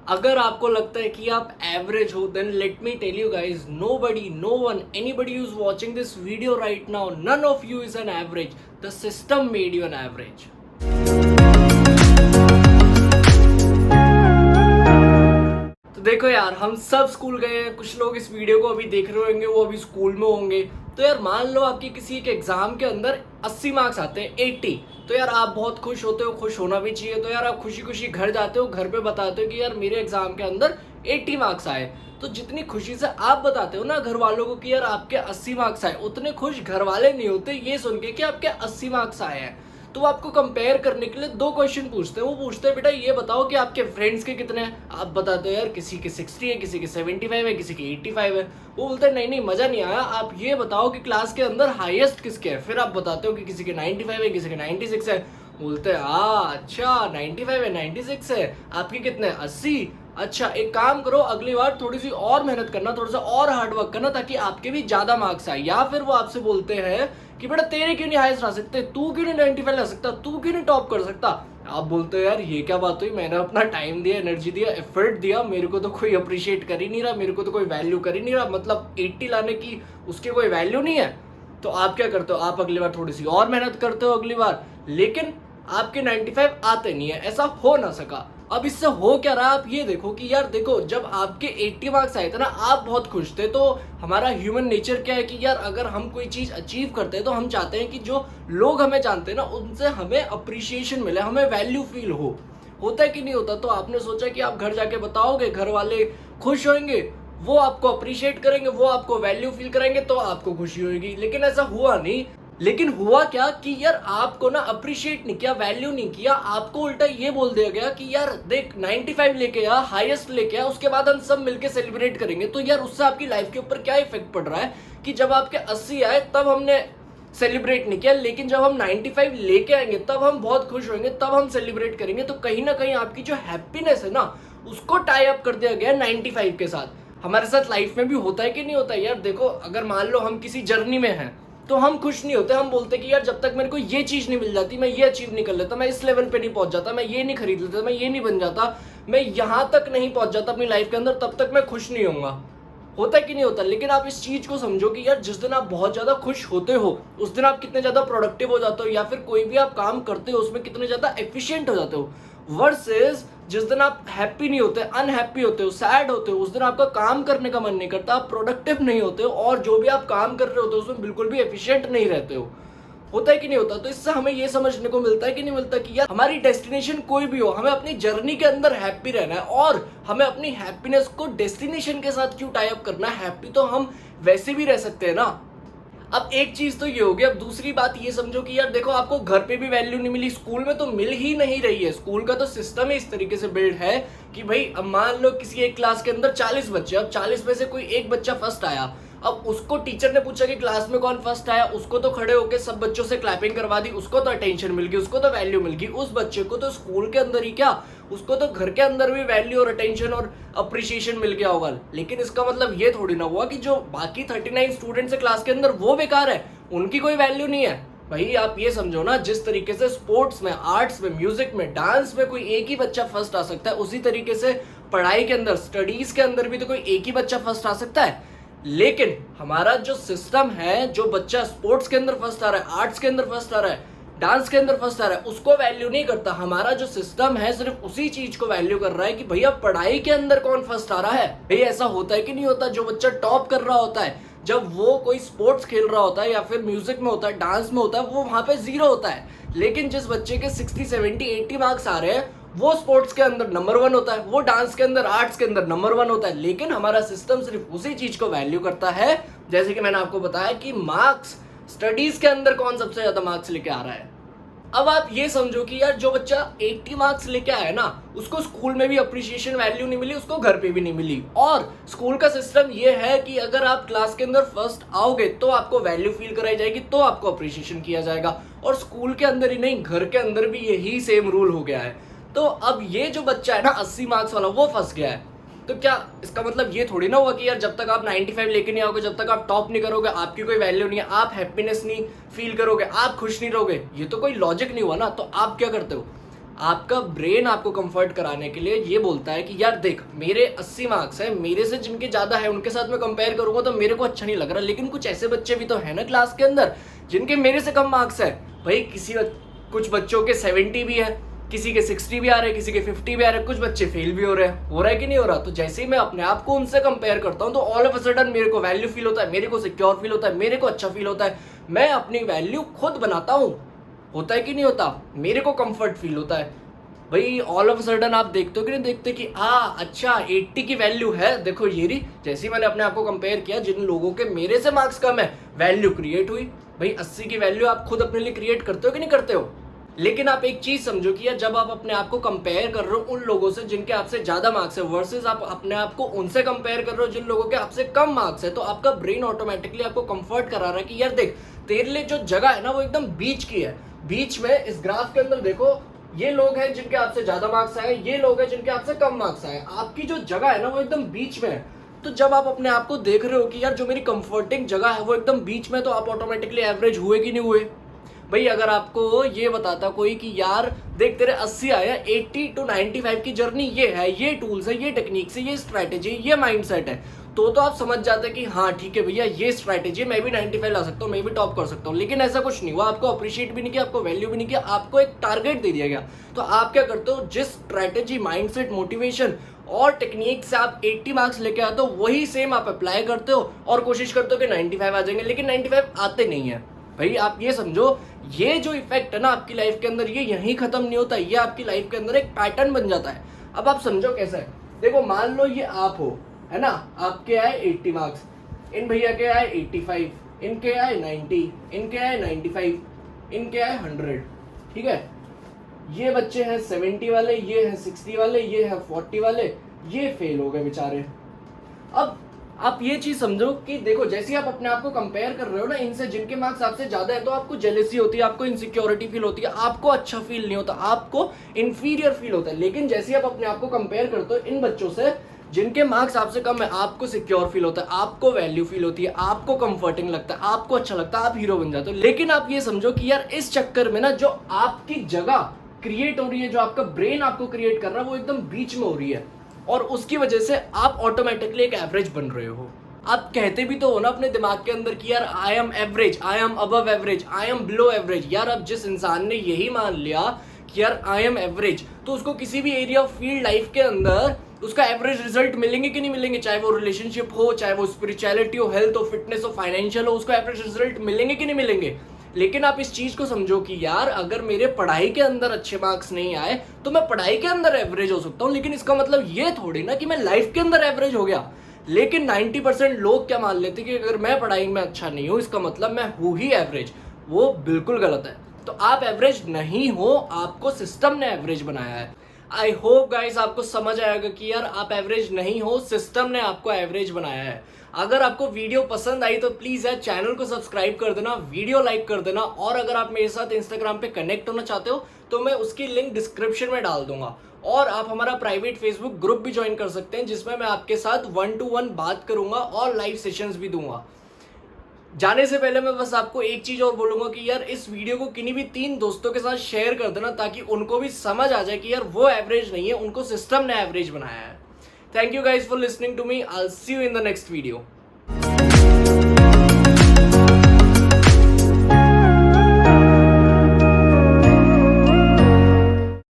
अगर आपको लगता है कि आप एवरेज हो then let me tell you guys, nobody, no one, anybody who is watching this video right now, none of you is an average. The system made you an average. तो देखो यार, हम सब स्कूल गए हैं। कुछ लोग इस वीडियो को अभी देख रहे होंगे, वो अभी स्कूल में होंगे। तो यार मान लो आपकी किसी एक एग्जाम के अंदर 80 मार्क्स आते हैं, 80। तो यार आप बहुत खुश होते हो, खुश होना भी चाहिए। तो यार आप खुशी खुशी घर जाते हो, घर पे बताते हो कि यार मेरे एग्जाम के अंदर 80 मार्क्स आए। तो जितनी खुशी से आप बताते हो ना घर वालों को कि यार आपके 80 मार्क्स आए, उतने खुश घर वाले नहीं होते ये सुन के कि आपके 80 मार्क्स आए हैं। तो वो आपको कंपेयर करने के लिए दो क्वेश्चन पूछते हैं। वो पूछते हैं बेटा ये बताओ कि आपके फ्रेंड्स के कितने हैं। आप बताते हो यार किसी के 60 है, किसी के 75 है, किसी के 85 है। वो बोलते हैं नहीं नहीं मजा नहीं आया, आप ये बताओ कि क्लास के अंदर हाईएस्ट किसके है। फिर आप बताते हो कि किसी के 95 है, किसी के 96 है। बोलते हैं अच्छा 95 है, 96 है, आपके कितने 80। अच्छा एक काम करो, अगली बार थोड़ी सी और मेहनत करना, थोड़ा सा और हार्डवर्क करना ताकि आपके भी ज्यादा मार्क्स आए। या फिर वो आपसे बोलते हैं कि बेटा तेरे क्यों नहीं हाईएस्ट ला सकते, तू क्यों नहीं 95 ला सकता, तू क्यों नहीं टॉप कर सकता। आप बोलते हो यार ये क्या बात हुई, मैंने अपना टाइम दिया, एनर्जी दिया, एफर्ट दिया, मेरे को तो कोई अप्रिशिएट कर ही नहीं रहा, मेरे को तो कोई वैल्यू कर ही नहीं रहा, मतलब 80 लाने की उसकी कोई वैल्यू नहीं है। तो आप क्या करते हो, आप अगली बार थोड़ी सी और मेहनत करते हो अगली बार, लेकिन आपके 95 आते नहीं है। ऐसा हो ना सका। अब इससे हो क्या रहा, आप ये देखो कि यार देखो जब आपके 80 मार्क्स आए थे ना, आप बहुत खुश थे। तो हमारा ह्यूमन नेचर क्या है कि यार अगर हम कोई चीज अचीव करते हैं तो हम चाहते हैं कि जो लोग हमें जानते हैं ना उनसे हमें अप्रिशिएशन मिले, हमें वैल्यू फील हो। होता है कि नहीं होता। तो आपने सोचा कि आप घर जाके बताओगे, घर वाले खुश होंगे, वो आपको अप्रिशिएट करेंगे, वो आपको वैल्यू फील करेंगे, तो आपको खुशी होगी। लेकिन ऐसा हुआ नहीं। लेकिन हुआ क्या कि यार आपको ना अप्रिशिएट नहीं किया, वैल्यू नहीं किया, आपको उल्टा ये बोल दिया गया कि यार देख 95 लेके आ, हाईएस्ट लेके आ, उसके बाद हम सब मिलके सेलिब्रेट करेंगे। तो यार उससे आपकी लाइफ के ऊपर क्या इफेक्ट पड़ रहा है कि जब आपके 80 आए तब हमने सेलिब्रेट नहीं किया, लेकिन जब हम 95 लेके आएंगे तब हम बहुत खुश होंगे, तब हम सेलिब्रेट करेंगे। तो कहीं ना कहीं आपकी जो हैप्पीनेस है ना उसको टाई अप कर दिया गया 95 के साथ। हमारे साथ लाइफ में भी होता है कि नहीं होता यार। देखो अगर मान लो हम किसी जर्नी में हैं तो हम खुश नहीं होते, हम बोलते कि यार जब तक मेरे को ये चीज नहीं मिल जाती, मैं ये अचीव नहीं कर लेता, मैं इस लेवल पे नहीं पहुंच जाता, मैं ये नहीं खरीद लेता, मैं ये नहीं बन जाता, मैं यहां तक नहीं पहुंच जाता अपनी लाइफ के अंदर, तब तक मैं खुश नहीं होऊंगा। होता है कि नहीं होता। लेकिन आप इस चीज को समझो कि यार जिस दिन आप बहुत ज्यादा खुश होते हो उस दिन आप कितने ज्यादा प्रोडक्टिव हो जाते हो, या फिर कोई भी आप काम करते हो उसमें कितने ज्यादा एफिशिएंट हो जाते हो। वर्सेस जिस दिन आप हैप्पी नहीं होते, अनहैप्पी होते हो, सैड होते हो, उस दिन आपका काम करने का मन नहीं करता, आप प्रोडक्टिव नहीं होते हो, और जो भी आप काम कर रहे होते हो उसमें बिल्कुल भी एफिशिएंट नहीं रहते हो। होता है कि नहीं होता। तो इससे हमें ये समझने को मिलता है कि नहीं मिलता कि यार हमारी डेस्टिनेशन कोई भी हो, हमें अपनी जर्नी के अंदर हैप्पी रहना है, और हमें अपनी हैप्पीनेस को डेस्टिनेशन के साथ क्यों टाई अप करना है। हैप्पी तो हम वैसे भी रह सकते हैं ना। अब एक चीज तो ये हो गया। अब दूसरी बात ये समझो कि यार देखो आपको घर पे भी वैल्यू नहीं मिली, स्कूल में तो मिल ही नहीं रही है। स्कूल का तो सिस्टम ही इस तरीके से बिल्ड है कि भाई अब मान लो किसी एक क्लास के अंदर 40 बच्चे, अब 40 में से कोई एक बच्चा फर्स्ट आया, अब उसको टीचर ने पूछा कि क्लास में कौन फर्स्ट आया, उसको तो खड़े होकर सब बच्चों से क्लैपिंग करवा दी, उसको तो अटेंशन मिल गई, उसको तो वैल्यू मिल गई। उस बच्चे को तो स्कूल के अंदर ही क्या, उसको तो घर के अंदर भी वैल्यू और अटेंशन और अप्रिशिएशन मिल गया होगा। लेकिन इसका मतलब ये थोड़ी ना हुआ कि जो बाकी 39 स्टूडेंट्स है क्लास के अंदर वो बेकार है, उनकी कोई वैल्यू नहीं है। भाई आप ये समझो ना, जिस तरीके से स्पोर्ट्स में, आर्ट्स में, म्यूजिक में, डांस में कोई एक ही बच्चा फर्स्ट आ सकता है, उसी तरीके से पढ़ाई के अंदर, स्टडीज के अंदर भी तो कोई एक ही बच्चा फर्स्ट आ सकता है। लेकिन हमारा जो सिस्टम है, जो बच्चा स्पोर्ट्स के अंदर फर्स्ट आ रहा है, आर्ट्स के अंदर फर्स्ट आ रहा है, डांस के अंदर फर्स्ट आ रहा है, उसको वैल्यू नहीं करता। हमारा जो सिस्टम है सिर्फ उसी चीज को वैल्यू कर रहा है कि भैया पढ़ाई के अंदर कौन फर्स्ट आ रहा है। भाई ऐसा होता है कि नहीं होता, जो बच्चा टॉप कर रहा होता है, जब वो कोई स्पोर्ट्स खेल रहा होता है या फिर म्यूजिक में होता है, डांस में होता है, वो वहां पे 0 होता है। लेकिन जिस बच्चे के 60, 70, 80 मार्क्स आ रहे हैं, वो स्पोर्ट्स के अंदर नंबर 1 होता है, वो डांस के अंदर, आर्ट्स के अंदर नंबर 1 होता है। लेकिन हमारा सिस्टम सिर्फ उसी चीज को वैल्यू करता है, जैसे कि मैंने आपको बताया कि मार्क्स, स्टडीज के अंदर कौन सबसे ज्यादा मार्क्स लेके आ रहा है। अब आप ये समझो कि यार जो बच्चा 80 मार्क्स लेके आया ना, उसको स्कूल में भी अप्रिशिएशन वैल्यू नहीं मिली, उसको घर पे भी नहीं मिली। और स्कूल का सिस्टम ये है कि अगर आप क्लास के अंदर फर्स्ट आओगे तो आपको वैल्यू फील कराई जाएगी, तो आपको अप्रिशिएशन किया जाएगा। और स्कूल के अंदर ही नहीं, घर के अंदर भी यही सेम रूल हो गया है। तो अब ये जो बच्चा है ना 80 मार्क्स वाला, वो फंस गया है। तो क्या इसका मतलब ये थोड़ी ना हुआ कि यार जब तक आप 95 लेके नहीं आओगे, जब तक आप टॉप नहीं करोगे, आपकी कोई वैल्यू नहीं है, आप हैप्पीनेस नहीं फील करोगे, आप खुश नहीं रहोगे। ये तो कोई लॉजिक नहीं हुआ ना। तो आप क्या करते हो, आपका ब्रेन आपको कंफर्ट कराने के लिए ये बोलता है कि यार देख मेरे 80 मार्क्स है, मेरे से जिनके ज़्यादा है उनके साथ मैं कंपेयर करूंगा तो मेरे को अच्छा नहीं लग रहा, लेकिन कुछ ऐसे बच्चे भी तो है ना क्लास के अंदर जिनके मेरे से कम मार्क्स है। भाई कुछ बच्चों के 70 भी है, किसी के 60 भी आ रहे हैं, किसी के 50 भी आ रहे हैं, कुछ बच्चे फेल भी हो रहे हैं। हो रहा है कि नहीं हो रहा? तो जैसे ही मैं अपने आप को उनसे कंपेयर करता हूँ तो ऑल ऑफ अ सडन मेरे को वैल्यू फील होता है, मेरे को सिक्योर फील होता है, मेरे को अच्छा फील होता है, मैं अपनी वैल्यू खुद बनाता हूँ। होता है कि नहीं होता? मेरे को कंफर्ट फील होता है। भाई ऑल ऑफ सडन आप देखते हो कि नहीं देखते कि अच्छा 80 की वैल्यू है, देखो ये रही। जैसे ही मैंने अपने आप को कंपेयर किया, जिन लोगों के मेरे से मार्क्स कम है, वैल्यू क्रिएट हुई। भाई 80 की वैल्यू आप खुद अपने लिए क्रिएट करते हो कि नहीं करते हो? लेकिन आप एक चीज समझो कि यार जब आप अपने आप को कंपेयर कर रहे हो उन लोगों से जिनके आपसे ज्यादा मार्क्स है वर्सेस आप अपने आप को उनसे कंपेयर कर रहे हो जिन लोगों के आपसे कम मार्क्स है, तो आपका ब्रेन ऑटोमेटिकली आपको कंफर्ट करा रहा है कि यार देख तेरे लिए जो जगह है ना वो एकदम बीच की है। बीच में इस ग्राफ के अंदर देखो, ये लोग हैं जिनके आपसे ज्यादा मार्क्स आए, ये लोग हैं जिनके आपसे कम मार्क्स आए, आपकी जो जगह है ना वो एकदम बीच में है। तो जब आप अपने आप को देख रहे हो कि यार जो मेरी कंफर्टिंग जगह है वो एकदम बीच में, तो आप ऑटोमेटिकली एवरेज हुए कि नहीं हुए? भाई अगर आपको ये बताता कोई कि यार देख तेरे 80 आया, 80 to 95 की जर्नी ये है, ये टूल्स है, ये टेक्निक्स है, ये स्ट्रैटेजी, ये माइंडसेट है, तो आप समझ जाते कि हाँ ठीक है भैया ये स्ट्रैटेजी, मैं भी 95 ला सकता हूँ, मैं भी टॉप कर सकता हूँ। लेकिन ऐसा कुछ नहीं हुआ, आपको अप्रिशिएट भी नहीं किया, आपको वैल्यू भी नहीं किया, आपको एक टारगेट दे दिया गया। तो आप क्या करते हो, जिस स्ट्रैटेजी, माइंडसेट, मोटिवेशन और टेक्निक से आप 80 मार्क्स लेके आते हो वही सेम आप अप्लाई करते हो और कोशिश करते हो कि 95 आ जाएंगे, लेकिन 95 आते नहीं है। भाई आप ये समझो, ये जो इफेक्ट है ना आपकी लाइफ के अंदर, ये यहीं खत्म नहीं होता, ये आपकी लाइफ के अंदर एक पैटर्न बन जाता है। अब आप समझो कैसा है, देखो मान लो ये आप हो, है ना, आपके आए 80 मार्क्स, इन भैया के आए 85, इनके आए 90, इनके आए 95, इनके आए 100, ठीक है। ये बच्चे हैं 70 वाले, ये हैं 60 वाले, ये हैं 40 वाले, ये फेल हो गए बेचारे। अब आप ये चीज समझो कि देखो जैसे आप अपने आप को कंपेयर कर रहे हो ना इनसे जिनके मार्क्स आपसे ज्यादा है, तो आपको जेलेसी होती है, आपको इनसिक्योरिटी फील होती है, आपको अच्छा फील नहीं होता, आपको इंफीरियर फील होता है। लेकिन जैसे आप अपने आप को कंपेयर करते हो इन बच्चों से जिनके मार्क्स आपसे कम है, आपको सिक्योर फील होता है, आपको वैल्यू फील होती है, आपको कंफर्टिंग लगता है, आपको अच्छा लगता है, आप हीरो बन जाते हो। लेकिन आप ये समझो कि यार इस चक्कर में ना जो आपकी जगह क्रिएट हो रही है, जो आपका ब्रेन आपको क्रिएट कर रहा है, वो एकदम बीच में हो रही है और उसकी वजह से आप ऑटोमेटिकली एक एवरेज बन रहे हो। आप कहते भी तो हो ना अपने दिमाग के अंदर कि यार I am average, I am above average, I am below average. यार अब जिस इंसान ने यही मान लिया कि यार आई एम एवरेज, तो उसको किसी भी एरिया ऑफ फील्ड लाइफ के अंदर उसका एवरेज रिजल्ट मिलेंगे कि नहीं मिलेंगे? चाहे वो रिलेशनशिप हो, चाहे वो स्पिरिचुअलिटी हो, हेल्थ हो, फिटनेस हो, फाइनेंशियल हो, उसको एवरेज रिजल्ट मिलेंगे कि नहीं मिलेंगे? लेकिन आप इस चीज को समझो कि यार अगर मेरे पढ़ाई के अंदर अच्छे मार्क्स नहीं आए तो मैं पढ़ाई के अंदर एवरेज हो सकता हूं, लेकिन इसका मतलब ये थोड़ी ना कि मैं लाइफ के अंदर एवरेज हो गया। लेकिन 90% लोग क्या मान लेते कि अगर मैं पढ़ाई में अच्छा नहीं हूं इसका मतलब मैं हूं ही एवरेज। वो बिल्कुल गलत है। तो आप एवरेज नहीं हो, आपको सिस्टम ने एवरेज बनाया है। आई होप गाइस आपको समझ आएगा कि यार आप एवरेज नहीं हो, सिस्टम ने आपको एवरेज बनाया है। अगर आपको वीडियो पसंद आई तो प्लीज यार चैनल को सब्सक्राइब कर देना, वीडियो लाइक कर देना, और अगर आप मेरे साथ इंस्टाग्राम पे कनेक्ट होना चाहते हो तो मैं उसकी लिंक डिस्क्रिप्शन में डाल दूंगा, और आप हमारा प्राइवेट फेसबुक ग्रुप भी ज्वाइन कर सकते हैं जिसमें मैं आपके साथ 1-to-1 बात करूंगा और लाइव सेशंस भी दूंगा। जाने से पहले मैं बस आपको एक चीज और बोलूंगा कि यार इस वीडियो को किन्हीं भी 3 दोस्तों के साथ शेयर कर देना ताकि उनको भी समझ आ जाए कि यार वो एवरेज नहीं है, उनको सिस्टम ने एवरेज बनाया है। Thank you guys for listening to me. I will see you in the next video.